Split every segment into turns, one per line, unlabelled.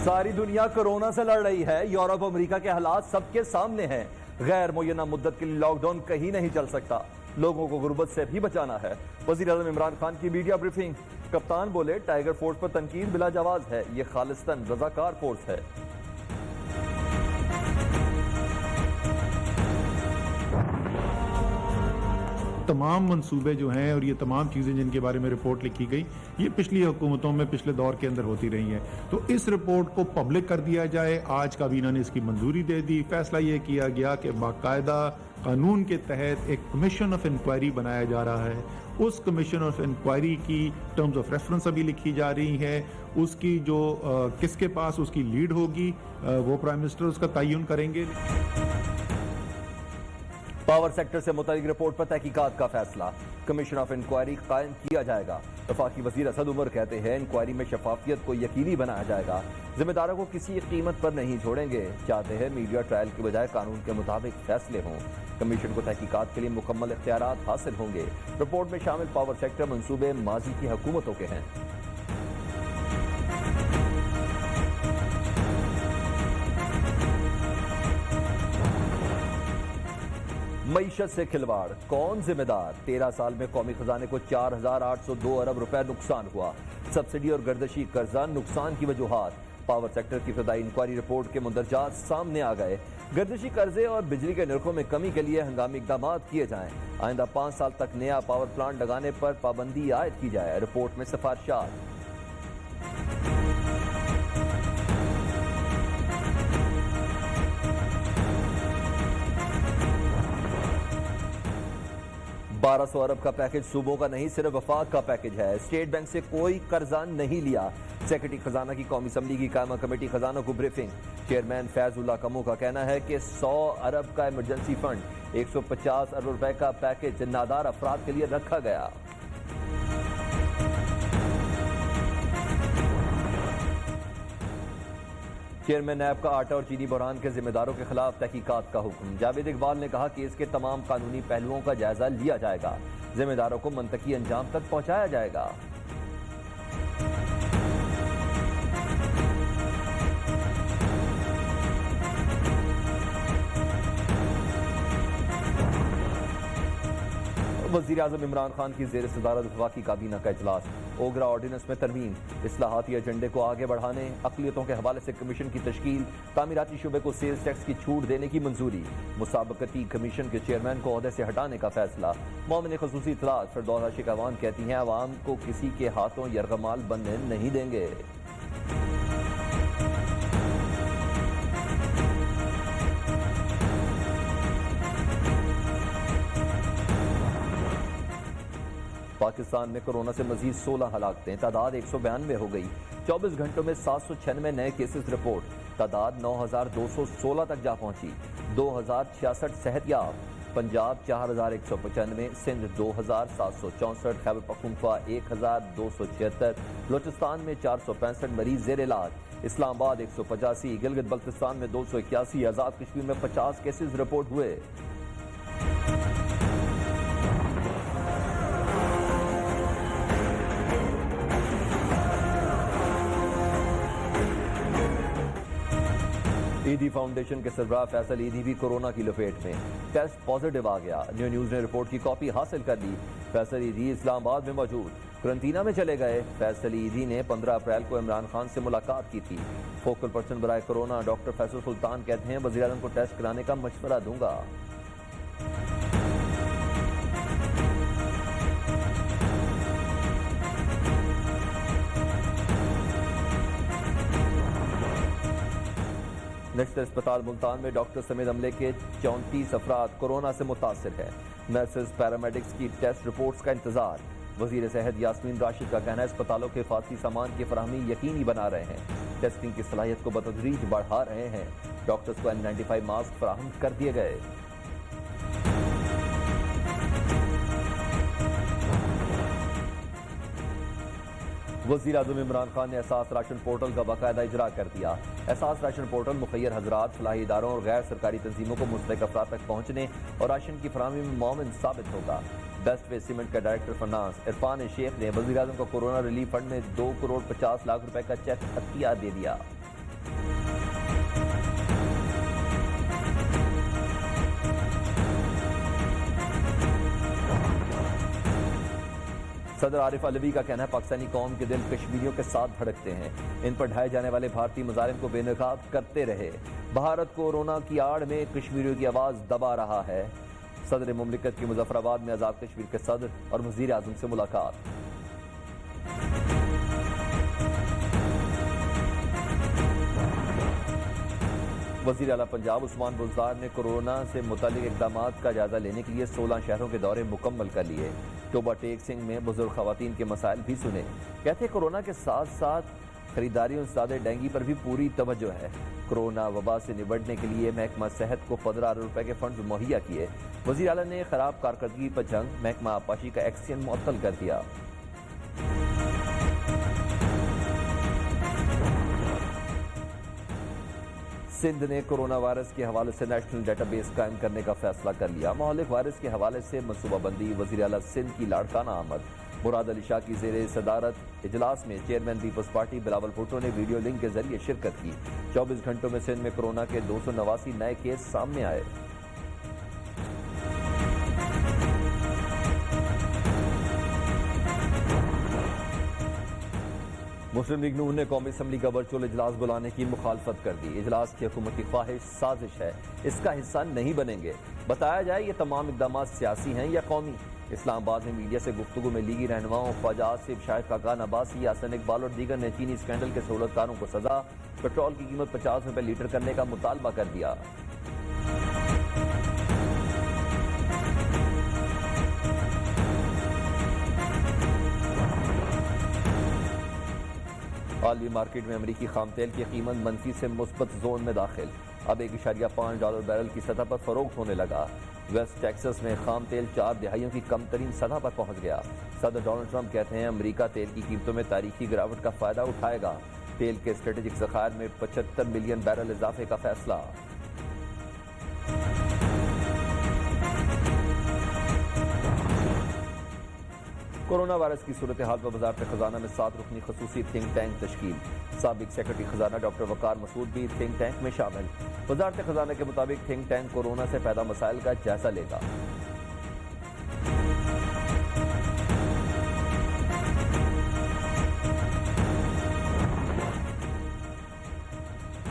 सारी दुनिया कोरोना से लड़ रही है। यूरोप अमेरिका के हालात सबके सामने हैं। गैर मुय्यना मुद्दत के लिए लॉकडाउन कहीं नहीं चल सकता। लोगों को गुर्बत से भी बचाना है। वज़ीर-ए-आज़म इमरान खान की मीडिया ब्रीफिंग। कप्तान बोले, टाइगर फोर्स पर तनकीद बिला जवाज है। ये खालिस्तान रजाकार फोर्स है।
तमाम मंसूबे जो हैं और ये तमाम चीज़ें जिनके बारे में रिपोर्ट लिखी गई, ये पिछली हुकूमतों में पिछले दौर के अंदर होती रही हैं। तो इस रिपोर्ट को पब्लिक कर दिया जाए। आज काबीना ने इसकी मंजूरी दे दी। फैसला ये किया गया कि बाकायदा कानून के तहत एक कमीशन ऑफ इंक्वायरी बनाया जा रहा है। उस कमीशन ऑफ इंक्वायरी की टर्म्स ऑफ रेफरेंस अभी लिखी जा रही है। उसकी जो किसके पास उसकी लीड होगी, वो प्राइम मिनिस्टर उसका तयन करेंगे।
पावर सेक्टर से मुतालिक रिपोर्ट पर तहकीकात का फैसला। कमीशन ऑफ इंक्वायरी कायम किया जाएगा। वफाकी वजीर असद उमर कहते हैं, इंक्वायरी में शफाफियत को यकीनी बनाया जाएगा। जिम्मेदारों को किसी कीमत पर नहीं छोड़ेंगे। चाहते हैं मीडिया ट्रायल के बजाय कानून के मुताबिक फैसले हों। कमीशन को तहकीकात के लिए मुकम्मल इख्तियारात हासिल होंगे। रिपोर्ट में शामिल पावर सेक्टर मंसूबे माजी की हुकूमतों के हैं। मईशत से खिलवाड़, कौन जिम्मेदार? 13 साल में कौमी खजाने को 4,802 अरब रुपए नुकसान हुआ। सब्सिडी और गर्दशी कर्जा नुकसान की वजूहात। पावर सेक्टर की इब्तदाई इंक्वायरी रिपोर्ट के मुंदरजात सामने आ गए। गर्दशी कर्जे और बिजली के नरखों में कमी के लिए हंगामी इकदाम किए जाएं। आइंदा 5 साल तक नया पावर प्लांट लगाने पर पाबंदी आयद की जाए। रिपोर्ट में सिफारिशात। $1,200 अरब का पैकेज सूबों का नहीं, सिर्फ वफाक का पैकेज है। स्टेट बैंक से कोई कर्जा नहीं लिया। सेक्रेटरी खजाना की कौमी असम्बली की कायमा कमेटी खजाना को ब्रीफिंग। चेयरमैन फैजुल्लाह कमू का कहना है कि 100 अरब का इमरजेंसी फंड, 150 अरब रुपए का पैकेज नादार अफराद के लिए रखा गया। चेयरमैन नैब का आटा और चीनी बहरान के जिम्मेदारों के खिलाफ तहकीकात का हुक्म। जावेद इकबाल ने कहा कि इसके तमाम कानूनी पहलुओं का जायजा लिया जाएगा। जिम्मेदारों को मंतकी अंजाम तक पहुंचाया जाएगा। वज़ीर-ए-आज़म इमरान खान की ज़ेर सदारत वफाकी काबीना का इजलास। ओगरा ऑर्डिनेंस में तरमीम, इस्लाहाती एजेंडे को आगे बढ़ाने, अक़लियतों के हवाले से कमीशन की तश्कील, तामीराती शुबे को सेल्स टैक्स की छूट देने की मंजूरी। मुसाबकती कमीशन के चेयरमैन को ओहदे से हटाने का फैसला। मोमिन ख़ुसूसी इत्तलात फिरदौस आशिक अवान कहती हैं, अवाम को किसी के हाथों यरगमाल बनने नहीं देंगे। पाकिस्तान में कोरोना से मजीद 16 हलाकतें, तादाद 192 हो गई। 24 घंटों में 796 नए केसेस रिपोर्ट। तादाद 9,216 तक जा पहुंची। 2,066 सेहतयाब। पंजाब 4,195, सिंध 2,764, खैबर पख्तूनख्वा 1,276, बलोचिस्तान में 465 मरीज जेर इलाज। इस्लामाबाद 185, गिलगित बल्तिस्तान में 281, आजाद कश्मीर में 50 केसेस रिपोर्ट हुए। ईदी फाउंडेशन के सरबराह फैसल ईदी भी कोरोना की लपेट में। टेस्ट पॉजिटिव आ गया। न्यू न्यूज ने रिपोर्ट की कॉपी हासिल कर ली। फैसल ईदी इस्लामाबाद में मौजूद क्वारंटीना में चले गए। फैसल ईदी ने 15 अप्रैल को इमरान खान से मुलाकात की थी। फोकल पर्सन बराए कोरोना डॉक्टर फैसल सुल्तान कहते हैं, वज़ीर-ए-आज़म को टेस्ट कराने का मशवरा दूंगा। नेक्स्ट अस्पताल मुल्तान में डॉक्टर समेत अमले के 34 अफराद कोरोना से मुतासर है। नर्सेज पैरामेडिक्स की टेस्ट रिपोर्ट्स का इंतजार। वजीर सेहत यास्मीन राशिद का कहना है, अस्पतालों के हिफाजती सामान की फराहमी यकीनी बना रहे हैं। टेस्टिंग की सलाहियत को बतदरीज बढ़ा रहे हैं। डॉक्टर्स को N95 मास्क फराहम कर दिए गए। वज़ीर-ए-आज़म इमरान खान ने एहसास राशन पोर्टल का बाकायदा इजरा कर दिया। एहसास राशन पोर्टल मुखय्यर हजरात, फलाही इदारों और गैर सरकारी तंजीमों को मुस्तहिक अफराद तक पहुँचने और राशन की फराहमी में मुआविन साबित होगा। बेस्ट वे सीमेंट का डायरेक्टर फाइनेंस इरफान शेख ने वज़ीर-ए-आज़म को कोरोना रिलीफ फंड में 2 करोड़ 50 लाख रुपए का चेक अतिया दे दिया। सदर आरिफ अलवी का कहना है पाकिस्तानी कौम के दिल कश्मीरियों के साथ धड़कते हैं, इन पर ढाए जाने वाले भारतीय मुजालिम को बेनकाब करते रहे। भारत कोरोना की आड़ में कश्मीरियों की आवाज दबा रहा है। सदर मुमलिकत की मुजफ्फराबाद में आजाद कश्मीर के सदर और वजीर आजम से मुलाकात। वजीर आला पंजाब उस्मान बुज़दार ने कोरोना से मुतालिक इकदाम का जायजा लेने के लिए 16 शहरों के दौरे मुकम्मल कर लिए। टोबा टेक सिंह में बुजुर्ग खवातीन के मसाइल भी सुने। कहते कोरोना के साथ साथ खरीदारी और सादे डेंगी पर भी पूरी तवज्जो है। कोरोना वबा से निपटने के लिए महकमा सेहत को 15 अरब रुपए के फंड मुहैया किए। वजीर आला ने खराब कारकर्दगी पर जंग महकमा आबपाशी का एक्शन मुअत्तल कर दिया। सिंध ने कोरोना वायरस के हवाले से नेशनल डेटाबेस कायम करने का फैसला कर लिया। मोहल्लिक वायरस के हवाले से मनसूबाबंदी। वजीर आला सिंध की लाड़काना आमद। मुराद अली शाह की जेर सदारत इजलास में chairman Peoples Party Bilawal Bhutto ने वीडियो लिंक के जरिए शिरकत की। 24 घंटों में सिंध में कोरोना के 289 नए केस सामने आए। मुस्लिम लीग नून ने कौमी असम्बली का वर्चुअल इजलास बुलाने की मुखालफत कर दी। इजलास की हुकूमत की ख्वाहिश साजिश है, इसका हिस्सा नहीं बनेंगे। बताया जाए ये तमाम इकदाम सियासी हैं या कौमी। इस्लामाबाद में मीडिया से गुफ्तगू में लीगी रहनुमाओं ख्वाजा आसिफ, शाहिद खाकान अब्बासी, हसन इकबाल और दीगर ने चीनी स्कैंडल के सहूलतकारों को सजा, पेट्रोल की कीमत 50 रुपए लीटर करने का मुतालबा कर दिया। आलमी मार्केट में अमरीकी खाम तेल की कीमत मनफी से मुस्बत जोन में दाखिल। अब $1.5 बैरल की सतह पर फरोख्त होने लगा। वेस्ट टेक्सास में खाम तेल 4 दिहाइयों की कम तरीन सतह पर पहुंच गया। सदर डोनाल्ड ट्रंप कहते हैं अमरीका तेल की कीमतों में तारीखी गिरावट का फायदा उठाएगा। तेल के स्ट्रेटेजिक ज़खायर में 75 मिलियन बैरल इजाफे का फैसला। कोरोना वायरस की सूरत हाल पर वजारत खजाना में 7 रुकनी खसूसी थिंक टैंक तश्कील। साबिक सेक्रेटरी खजाना डॉक्टर वकार मसूद भी थिंक टैंक में शामिल। वजारत खजाना के मुताबिक थिंक टैंक कोरोना से पैदा मसाइल का जायजा लेगा।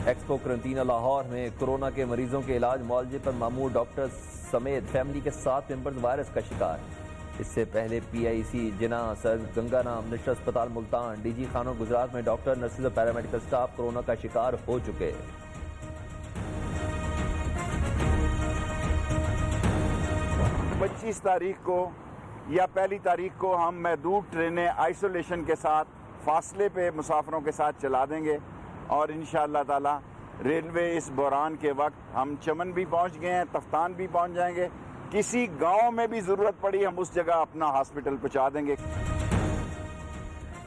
एक्सपो करंटीना लाहौर में कोरोना के मरीजों के इलाज मुआवजे पर मामूर डॉक्टर समेत फैमिली के 7 मेंबर्स वायरस का शिकार। इससे पहले PIC जिना, सर गंगाराम, निश्र अस्पताल मुल्तान, DG खानों गुजरात में डॉक्टर, नर्सेज और पैरामेडिकल स्टाफ कोरोना का शिकार हो चुके।
25 तारीख को या 1 तारीख को हम महदूद ट्रेनें आइसोलेशन के साथ फासले पे मुसाफिरों के साथ चला देंगे और इंशाअल्लाह ताला रेलवे इस बहरान के वक्त हम चमन भी पहुंच गए हैं, तफ्तान भी पहुंच जाएंगे। किसी गांव में भी जरूरत पड़ी हम उस जगह अपना हॉस्पिटल पहुंचा देंगे।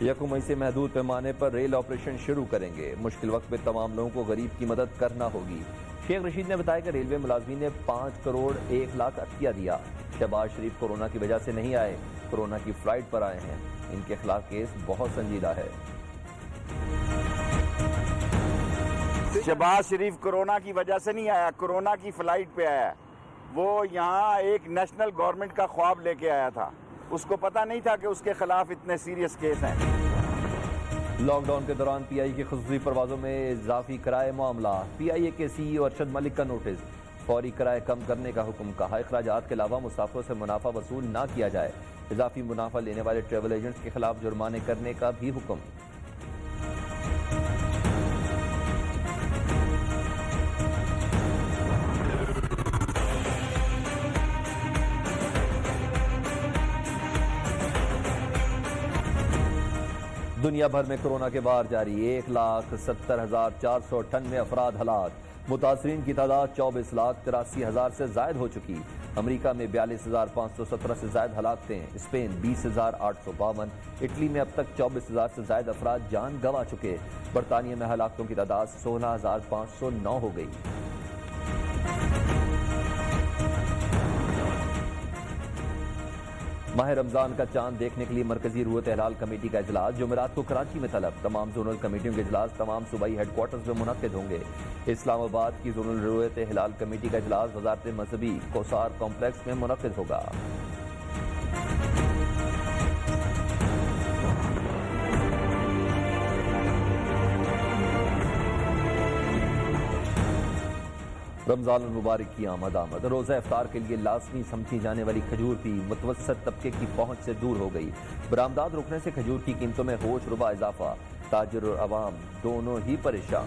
1 मई से महदूद पैमाने पर रेल ऑपरेशन शुरू करेंगे। मुश्किल वक्त में तमाम लोगों को गरीब की मदद करना होगी। शेख रशीद ने बताया कि रेलवे मुलाजमीन ने 5 करोड़ 1 लाख अतिया दिया। शहबाज शरीफ कोरोना की वजह से नहीं आए, कोरोना की फ्लाइट पर आए हैं। इनके खिलाफ केस बहुत संजीदा है।
शहबाज शरीफ कोरोना की वजह से नहीं आया, कोरोना की फ्लाइट पे आया। वो यहाँ एक नेशनल गवर्नमेंट का ख्वाब लेके आया था, उसको पता नहीं था कि उसके खिलाफ इतने सीरियस केस हैं।
लॉकडाउन के दौरान PIA की खसूसी परवाजों में इजाफी किराए मामला। PIA के CEO अरशद मलिक का नोटिस। फौरी किराए कम करने का हुक्म। कहा अखराजात के अलावा मुसाफिरों से मुनाफा वसूल ना किया जाए। इजाफी मुनाफा लेने वाले ट्रेवल एजेंट्स के खिलाफ जुर्माने करने का भी हुक्म। दुनिया भर में कोरोना के बार जारी। 1,70,498 अफराद हलाक। मुतासरीन की तादाद 24,83,000 से जायद हो चुकी। अमरीका में 42,517 से जायद हलाकतें। स्पेन 20,852। इटली में अब तक 24,000 से जायद अफराद जान गंवा चुके। बरतानिया में हलाकतों की तादाद 16,509 हो गई। माह रमजान का चांद देखने के लिए मरकजी रूयत हिलाल कमेटी का इजलास जुमेरात को कराची में तलब। तमाम जोनल कमेटियों के इजलास तमाम सूबाई हेडक्वार्टर्स में मुनक्किद होंगे। इस्लामाबाद की जोनल रूयत हिलाल कमेटी का इजलास वजारत मजहबी कोसार कॉम्प्लेक्स में मुनक्किद होगा। रमजान मुबारक की आमद रोज़ा इफ्तार के लिए लाजमी समझी जाने वाली खजूर भी मुतवस्सत तबके की पहुंच से दूर हो गई। बरामदात रुकने से खजूर की कीमतों में होश रुबा इजाफा। ताजिर और अवाम दोनों ही परेशान।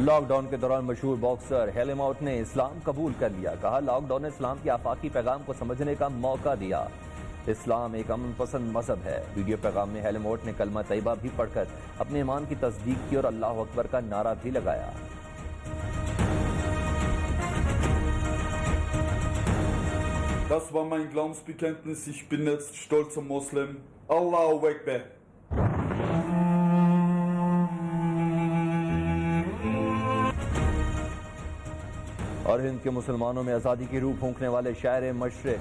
लॉकडाउन के दौरान मशहूर बॉक्सर हेलेमआउट ने इस्लाम कबूल कर लिया। कहा, लॉकडाउन ने इस्लाम के आफाकी पैगाम को समझने का मौका दिया। इस्लाम एक अमन पसंद मजहब है। वीडियो पैगाम में हेलेमआउट ने कलमा तैयबा भी पढ़कर अपने ईमान की तस्दीक की और अल्लाह अकबर का नारा भी लगाया।
Das war mein Glaubensbekenntnis. Ich bin jetzt stolzer Moslem. Allahu Akbar.
और हिंद के मुसलमानों में आज़ादी की रूह फूंकने वाले शायर मशरिक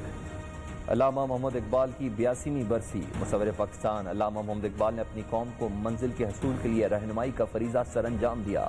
अल्लामा मोहम्मद इकबाल की 82वीं बरसी। मुसव्विर पाकिस्तान अल्लामा मोहम्मद इकबाल ने अपनी कौम को मंजिल के हसूल के लिए रहनुमाई का फरीज़ा सरअंजाम दिया।